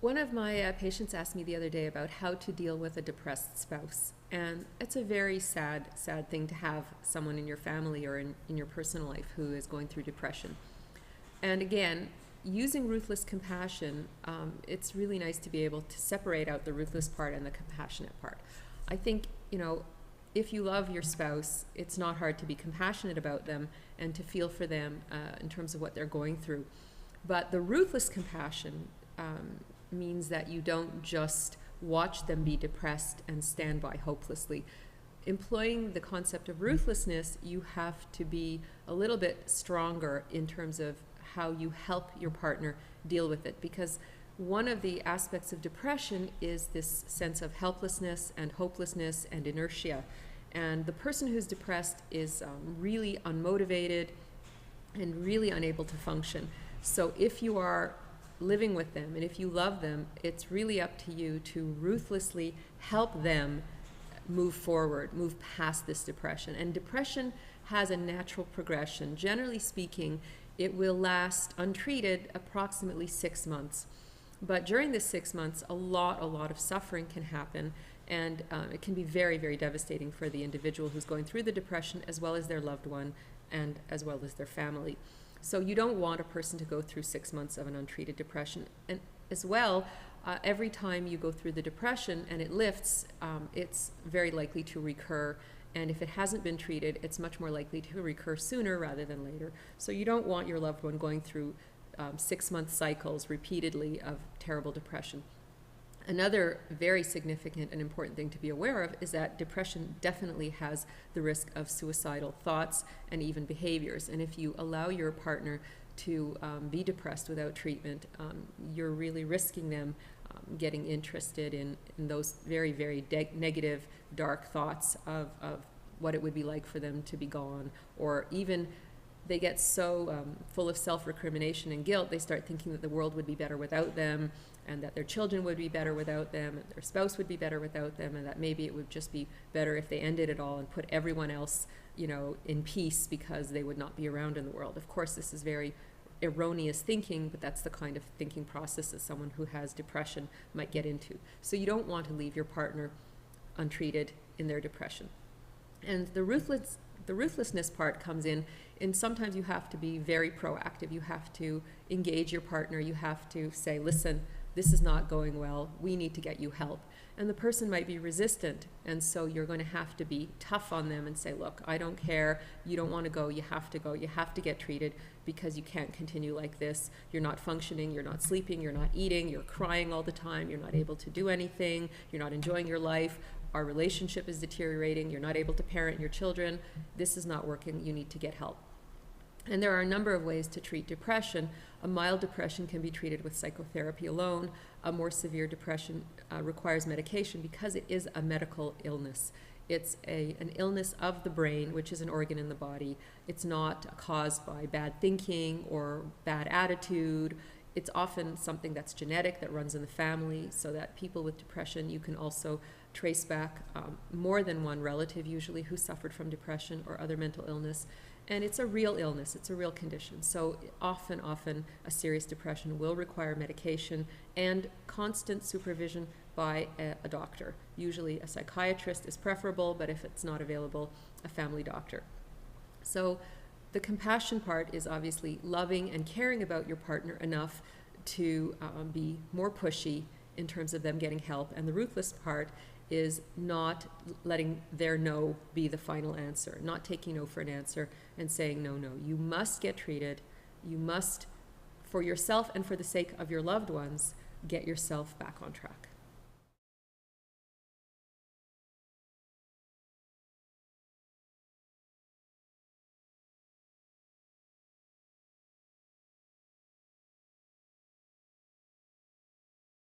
One of my patients asked me the other day about how to deal with a depressed spouse. And it's a very sad, sad thing to have someone in your family or in your personal life who is going through depression. And again, using ruthless compassion, it's really nice to be able to separate out the ruthless part and the compassionate part. I think, if you love your spouse, it's not hard to be compassionate about them and to feel for them in terms of what they're going through. But the ruthless compassion means that you don't just watch them be depressed and stand by hopelessly. Employing the concept of ruthlessness, you have to be a little bit stronger in terms of how you help your partner deal with it, because one of the aspects of depression is this sense of helplessness and hopelessness and inertia. And the person who's depressed is really unmotivated and really unable to function. So if you are living with them and if you love them, it's really up to you to ruthlessly help them move forward, move past this depression. And depression has a natural progression. Generally speaking, it will last untreated approximately 6 months. But during this 6 months, a lot of suffering can happen, and it can be very, very devastating for the individual who's going through the depression, as well as their loved one and as well as their family. So you don't want a person to go through 6 months of an untreated depression. And as well, every time you go through the depression and it lifts, it's very likely to recur. And if it hasn't been treated, it's much more likely to recur sooner rather than later. So you don't want your loved one going through 6-month cycles repeatedly of terrible depression. Another very significant and important thing to be aware of is that depression definitely has the risk of suicidal thoughts and even behaviors. And if you allow your partner to be depressed without treatment, you're really risking them getting interested in those very, very negative, dark thoughts of what it would be like for them to be gone, or even they get so full of self-recrimination and guilt, they start thinking that the world would be better without them, and that their children would be better without them, and their spouse would be better without them, and that maybe it would just be better if they ended it all and put everyone else, in peace, because they would not be around in the world. Of course, this is very erroneous thinking, but that's the kind of thinking process that someone who has depression might get into. So you don't want to leave your partner untreated in their depression. And the ruthlessness part comes in sometimes you have to be very proactive. You have to engage your partner. You have to say, listen, this is not going well. We need to get you help. And the person might be resistant. And so you're going to have to be tough on them and say, look, I don't care. You don't want to go. You have to go. You have to get treated because you can't continue like this. You're not functioning. You're not sleeping. You're not eating. You're crying all the time. You're not able to do anything. You're not enjoying your life. Our relationship is deteriorating. You're not able to parent your children. This is not working. You need to get help. And there are a number of ways to treat depression. A mild depression can be treated with psychotherapy alone. A more severe depression requires medication because it is a medical illness. It's an illness of the brain, which is an organ in the body. It's not caused by bad thinking or bad attitude. It's often something that's genetic, that runs in the family, so that people with depression, you can also trace back more than one relative usually who suffered from depression or other mental illness. And it's a real illness, it's a real condition. So often a serious depression will require medication and constant supervision by a doctor. Usually a psychiatrist is preferable, but if it's not available, a family doctor. So the compassion part is obviously loving and caring about your partner enough to be more pushy in terms of them getting help. And the ruthless part is not letting their no be the final answer, not taking no for an answer and saying, no, you must get treated. You must, for yourself and for the sake of your loved ones, get yourself back on track.